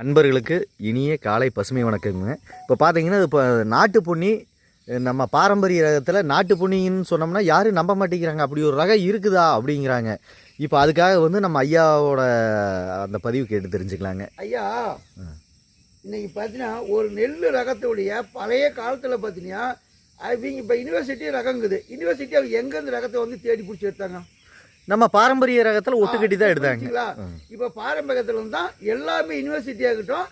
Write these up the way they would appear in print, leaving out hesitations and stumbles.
நண்பர்களுக்கு இனிய காலை பசுமை வணக்கங்க. இப்போ பார்த்தீங்கன்னா இப்போ நாட்டு பொன்னி நம்ம பாரம்பரிய ரகத்தில் நாட்டு பொன்னின்னு சொன்னோம்னா யாரும் நம்ப மாட்டேங்கிறாங்க. அப்படி ஒரு ரகம் இருக்குதா அப்படிங்கிறாங்க. இப்போ அதுக்காக நம்ம ஐயாவோட அந்த பதிவு கேட்டு தெரிஞ்சுக்கலாங்க. ஐயா, இன்னைக்கு பார்த்தீங்கன்னா ஒரு நெல் ரகத்துடைய பழைய காலத்தில் பார்த்தீங்கன்னா அவங்க இப்போ யூனிவர்சிட்டி ரகங்குது. யூனிவர்சிட்டி அவங்க எங்கேருந்து ரகத்தை தேடி பிடிச்சி எடுத்தாங்க? நம்ம பாரம்பரிய ரகத்தில் ஒட்டுக்கட்டி தான் எடுத்தாங்க. இப்போ பாரம்பரியத்தில் தான் எல்லாமே யூனிவர்சிட்டி ஆகட்டும்,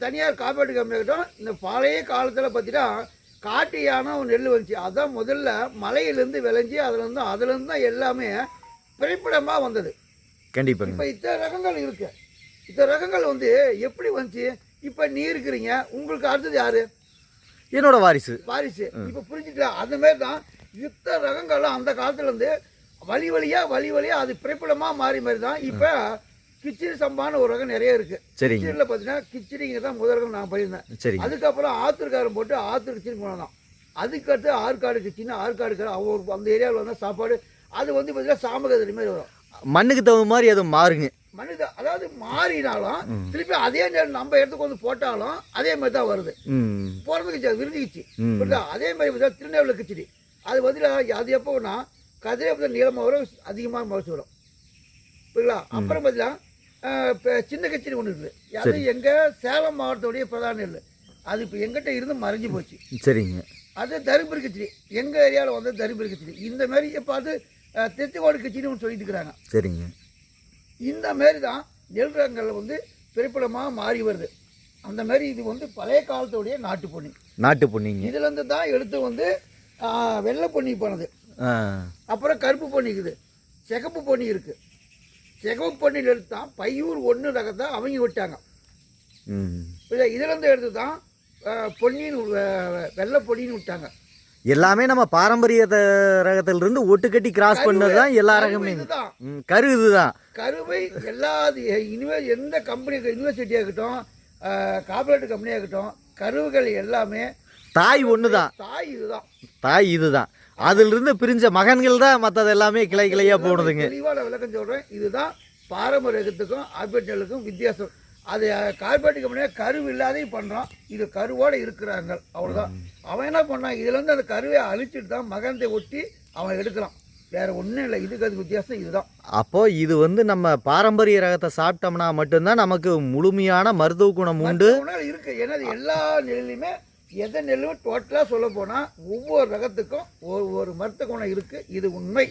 தனியார் காப்பீட்டு கம்பெனி ஆகட்டும், இந்த பழைய காலத்தில் பார்த்தீங்கன்னா காட்டு யானை ஒரு நெல் வந்துச்சு. அதான் முதல்ல மலையிலேருந்து விளைஞ்சி அதுலேருந்து தான் எல்லாமே பிறப்பிடமாக வந்தது. கண்டிப்பாக. இப்போ இத்தனை ரகங்கள் இருக்கு. இத்தனை ரகங்கள் எப்படி வந்துச்சு? இப்போ நீ இருக்கிறீங்க, உங்களுக்கு அடுத்தது யாரு? என்னோட வாரிசு. இப்போ புரிஞ்சுக்கலாம். அந்த மாதிரி தான் இத்தனை ரகங்கள்லாம் அந்த காலத்துலேருந்து வழி வழியா அது பிறப்பிடமாக மாறி மாதிரி தான் இப்போ கிச்சிடி சம்பான்னு ஒரு ரகம் நிறைய இருக்கு. கிச்சிடியில் பார்த்தீங்கன்னா கிச்சிடிங்க தான் முதல் ரகம் நான் பண்ணியிருந்தேன். அதுக்கப்புறம் ஆத்தூர்காரம் போட்டு ஆத்தூர் கிச்சிடி போனதான். அதுக்கடுத்து ஆற்காடு கிச்சின்னு ஆற்காடுக்கார அவர் அந்த ஏரியாவில் வந்தால் சாப்பாடு அது பார்த்தீங்கன்னா சாமகதிரி மாதிரி வரும். மண்ணுக்கு தகுந்த மாதிரி அது மாறுங்க. மண்ணுக்கு அதாவது மாறினாலும் திருப்பி அதே நேரம் நம்ம இடத்துக்கு போட்டாலும் அதே மாதிரி தான் வருது. பிறந்துக்கிச்சு, அது விருந்துக்கிச்சு. அதே மாதிரி திருநெல்வேலி கிச்சிடி அது அது எப்போனா கதிரை நீளமாக வரும், அதிகமாக மகசூல் வரும். புரியுங்களா? அப்புறம் பார்த்தீங்கன்னா சின்ன கிச்சிடி ஒன்று இருக்குது. அது எங்கள் சேலம் மாவட்டத்துடைய பிரதான நெல். அது இப்போ எங்கிட்ட இருந்து மறைஞ்சு போச்சு. சரிங்க. அது தருமபுரி கிச்சிடி, எங்கள் ஏரியாவில் தருமபுரி கிச்சிடி. இந்த மாதிரி இப்போ அது திருச்சிக்கோடு கிச்சின்னு ஒன்று சொல்லிட்டு இருக்கிறாங்க. சரிங்க. இந்த மாரி தான் நெல் ரகங்கள் பிறப்பிடமாக மாறி வருது. அந்த மாதிரி இது பழைய காலத்துடைய நாட்டு பொன்னி. இதுலேருந்து தான் எடுத்து வெள்ளை பொன்னி போனது. அப்புறம் கருப்பு பொன்னி இருக்குது, சிகப்பு பொன்னி இருக்குது. சிகப்பு பொன்னியில் எடுத்து தான் பையூர் 1 ரகத்தை அவங்க விட்டாங்க. இதுலேருந்து எடுத்து தான் பொன்னின்னு வெள்ளை பொன்னின்னு விட்டாங்க. எல்லாமே நம்ம பாரம்பரிய ரகத்திலிருந்து ஒட்டுக்கட்டி கிராஸ் பண்ணது தான் எல்லா ரகமே. கரு இதுதான் கருவை எல்லா எந்த கம்பெனி யூனிவர்சிட்டி ஆகட்டும், கார்பரேட் கம்பெனி ஆகட்டும், கருவுகள் எல்லாமே தாய் ஒன்று தான். தாய் இதுதான். அதிலிருந்து பிரிஞ்ச மகன்கள் தான் மற்றது எல்லாமே கிளை கிளையாக போடுதுங்க. தெளிவான விளக்கம் சொல்கிறேன். இதுதான் பாரம்பரியத்துக்கும் ஹைபிரிட் நெல்லுக்கும் வித்தியாசம். அது கார்பரேட் கம்பெனியாக கருவு இல்லாதையும் பண்ணுறான், இது கருவோடு இருக்கிறாங்க, அவ்வளோதான். அவன் என்ன பண்ணான், இதுலேருந்து அந்த கருவை அழிச்சிட்டு தான் மகனத்தை ஒட்டி அவன் எடுக்கிறான். வேறு ஒன்றும் இல்லை. இதுக்கு அது வித்தியாசம் இதுதான். அப்போது இது நம்ம பாரம்பரிய ரகத்தை சாப்பிட்டோம்னா மட்டும்தான் நமக்கு முழுமையான மருத்துவ குணம் உண்டு இருக்குது. ஏன்னா எல்லா நெல்லையுமே எந்த நெல்லும் டோட்டலாக சொல்ல போனால் ஒவ்வொரு ரகத்துக்கும் ஒவ்வொரு மருத்துவ குணம் இருக்குது. இது உண்மை.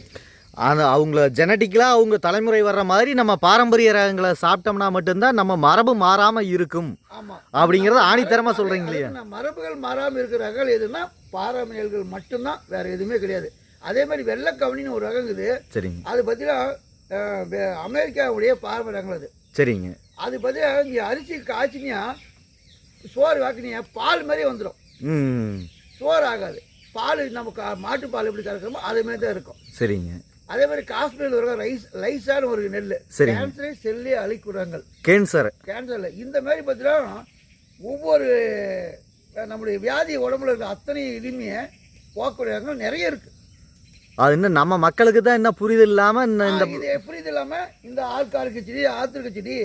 ஆனால் அவங்கள ஜெனட்டிக்கலாக அவங்க தலைமுறை வர்ற மாதிரி நம்ம பாரம்பரிய ரகங்களை சாப்பிட்டோம்னா மட்டும்தான் நம்ம மரபு மாறாமல் இருக்கும். ஆமாம், அப்படிங்கிறத ஆணித்தரமாக சொல்கிறீங்க இல்லையா? மரபுகள் மாறாமல் இருக்கிற ரகங்கள் எதுனா பாரம்பரிய நெல்கள் மட்டும்தான், வேறு எதுவுமே கிடையாது. அதே மாதிரி வெள்ளைக்கவனின்னு ஒரு ரகம் இருக்குது. சரிங்க. அது பார்த்தீங்கன்னா அமெரிக்காவுடைய பாரம்பரிய ரகங்கள் அது. சரிங்க. அது பார்த்தீங்கன்னா இங்கே அரிசி காய்ச்சினியா சோறு வாக்கினியா பால் மாதிரியே வந்துடும். சோறு ஆகாது. பால் நம்ம மாட்டு பால் எப்படி கறக்கிறோமோ அதே மாதிரி தான் இருக்கும். சரிங்க. அதே மாதிரி காஷ்மீரில் ஒரு லைசான ஒரு நெல், கேன்சரை செல்லே அழிக்குறாங்க. கேன்சரில் இந்த மாதிரி பார்த்தீங்கன்னா ஒவ்வொரு நம்முடைய வியாதி உடம்புல இருக்க அத்தனை இதுமே போக்கக்கூடிய நிறைய இருக்குது. அது இன்னும் நம்ம மக்களுக்கு தான் என்ன புரிதல் இல்லாமல் புரிதல் இல்லாமல் இந்த ஆள்காடு கிச்சடி, ஆத்திர கிச்சடி,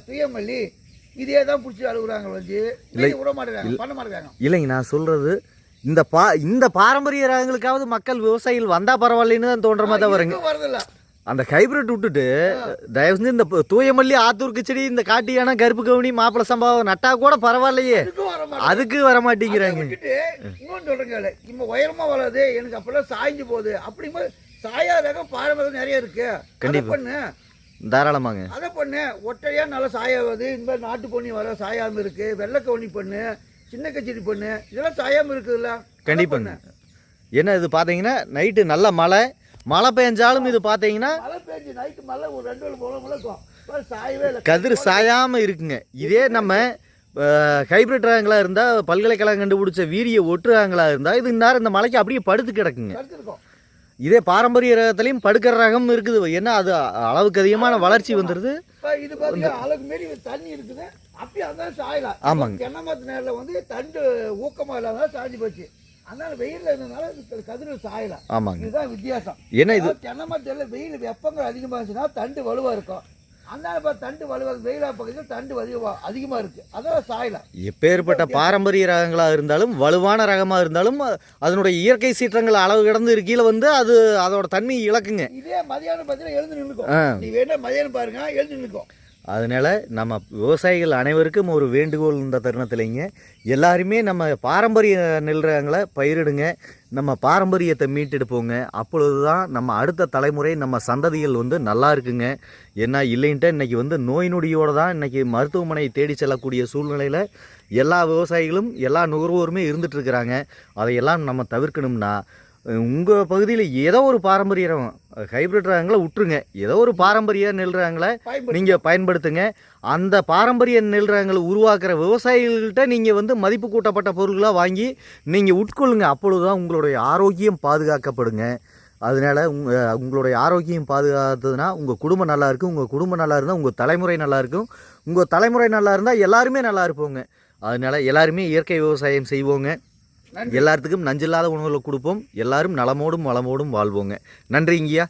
துயமல்லி இதே தான் பிடிச்சி அழுகுறாங்க. விட மாட்டேங்கிறாங்க, பண்ண மாட்டேங்கிறாங்க. இல்லைங்க, நான் சொல்கிறது இந்த பாரம்பரிய ரகங்களுக்காவது மக்கள் விவசாயிகள் வந்தால் பரவாயில்லைன்னு தான் தோன்ற மாதிரி தான் வருங்க. வரதில்ல. அந்த ஹைபிரிட் விட்டுட்டு தயவு செஞ்சு இந்த தூயமல்லி, ஆத்தூர் கிச்சடி, இந்த காட்டியான கருப்பு கவுனி, மாப்பிள சம்பாவம் நட்டா கூட பரவாயில்லையே, அதுக்கு வர மாட்டேங்கிறாங்க. இன்னொன்று சொல்றேங்க, இப்போ உயரமா வளருது, எனக்கு அப்பெல்லாம் சாய்ஞ்சு போகுது. அப்படிங்கும்போது சாயா ரகம் பாரம்பரியம் நிறைய இருக்கு. கண்டிப்பா பண்ணு, தாராளமாங்க. அதை பண்ணு. ஒற்றையா நல்லா சாயாவது. இந்த மாதிரி நாட்டு பொன்னி வர சாயாம இருக்கு, வெள்ளைக்கவுனி பண்ணு, சின்ன கச்சேரி பண்ணு, இதெல்லாம் சாயாம இருக்குதுல்ல. கண்டிப்பாங்க. ஏன்னா இது பார்த்தீங்கன்னா நைட்டு நல்ல மழை பெஞ்சாலும் இது பார்த்தீங்கன்னா மழை பெஞ்சு நைட்டு மழை ஒரு 2 சாயவே இல்லை, கதிர் சாயாம இருக்குங்க. இதே நம்ம ஹைபிரிட் ரகங்களா இருந்தால், பல்கலைக்கழகம் கண்டுபிடிச்ச வீரிய ஒட்டுறாங்களா இருந்தால் இது இந்நேரம் இந்த மலைக்கு அப்படியே படுத்து கிடக்குங்க. இதே பாரம்பரிய ரகத்திலையும் படுக்கிற ரகம் இருக்குது. ஏன்னா அது அளவுக்கு அதிகமான வளர்ச்சி வந்துடுது. இது பார்த்தீங்கன்னா அளவுக்கு மீறி தண்ணி இருக்குது, அப்படியே அதான் சாயலாம். ஆமாங்க. தென்னமரத்து நேரில் தண்டு ஊக்கமாக இல்லாத சாய்ஞ்சி போச்சு. அதனால வெயிலில் இருந்ததுனால கதிரில் சாயலாம். ஆமாங்க, இதுதான் வித்தியாசம். ஏன்னா இது தென்னமரத்தில் வெயில் வெப்பங்கள் அதிகமாக இருந்துச்சுன்னா தண்டு வலுவாக இருக்கும். அந்த தண்டு வலுவாக வெயிலா பகுதியில் தண்டு அதிகமாக இருக்குது, அதான் சாயலாம். எப்பேற்பட்ட பாரம்பரிய ரகங்களாக இருந்தாலும் வலுவான ரகமாக இருந்தாலும் அதனுடைய இயற்கை சீற்றங்கள் அளவு கடந்து இருக்கையில் வந்து அது அதோட தன்மை இழக்குங்க. இதே மதியானம் பார்த்தீங்கன்னா எழுந்து நின்றுக்கும். நீ வேணா மதியானம் பாருங்க, எழுந்து நின்றுக்கும். அதனால் நம்ம விவசாயிகள் அனைவருக்கும் ஒரு வேண்டுகோள் இந்த தருணத்திலைங்க, எல்லாருமே நம்ம பாரம்பரிய நெல் ரகங்களை பயிரிடுங்க, நம்ம பாரம்பரியத்தை மீட்டெடுப்போங்க. அப்பொழுது தான் நம்ம அடுத்த தலைமுறை நம்ம சந்ததிகள் வந்து நல்லா இருக்குங்க. ஏன்னா இல்லைன்ட்டு இன்றைக்கி வந்து நோய் நொடியோடு தான் இன்றைக்கி மருத்துவமனை தேடி செல்லக்கூடிய சூழ்நிலையில் எல்லா விவசாயிகளும் எல்லா நுகர்வோருமே இருந்துகிட்ருக்கிறாங்க. அதையெல்லாம் நம்ம தவிர்க்கணும்னா உங்கள் பகுதியில் ஏதோ ஒரு பாரம்பரிய ரகம் ஹைப்ரிட் ரகங்களை விட்டுருங்க, ஏதோ ஒரு பாரம்பரிய நெல் ரகங்களை நீங்கள் பயன்படுத்துங்க. அந்த பாரம்பரிய நெல் ரகங்களை உருவாக்குற விவசாயிகள்கிட்ட நீங்கள் வந்து மதிப்பு கூட்டப்பட்ட பொருள்களாக வாங்கி நீங்கள் உட்கொள்ளுங்க. அப்பொழுது தான் உங்களுடைய ஆரோக்கியம் பாதுகாக்கப்படுங்க. அதனால் உங்களுடைய ஆரோக்கியம் பாதுகாத்ததுன்னா உங்கள் குடும்பம் நல்லா இருக்கும், உங்கள் குடும்பம் நல்லா இருந்தால் உங்கள் தலைமுறை நல்லா இருக்கும், உங்கள் தலைமுறை நல்லா இருந்தால் எல்லாருமே நல்லா இருப்போங்க. அதனால் எல்லாருமே இயற்கை விவசாயம் செய்வோங்க. எல்லாத்துக்கும் நஞ்சில்லாத உணவுகளை கொடுப்போம். எல்லாரும் நலமோடும் வளமோடும் வாழ்வோங்க. நன்றிங்கய்யா.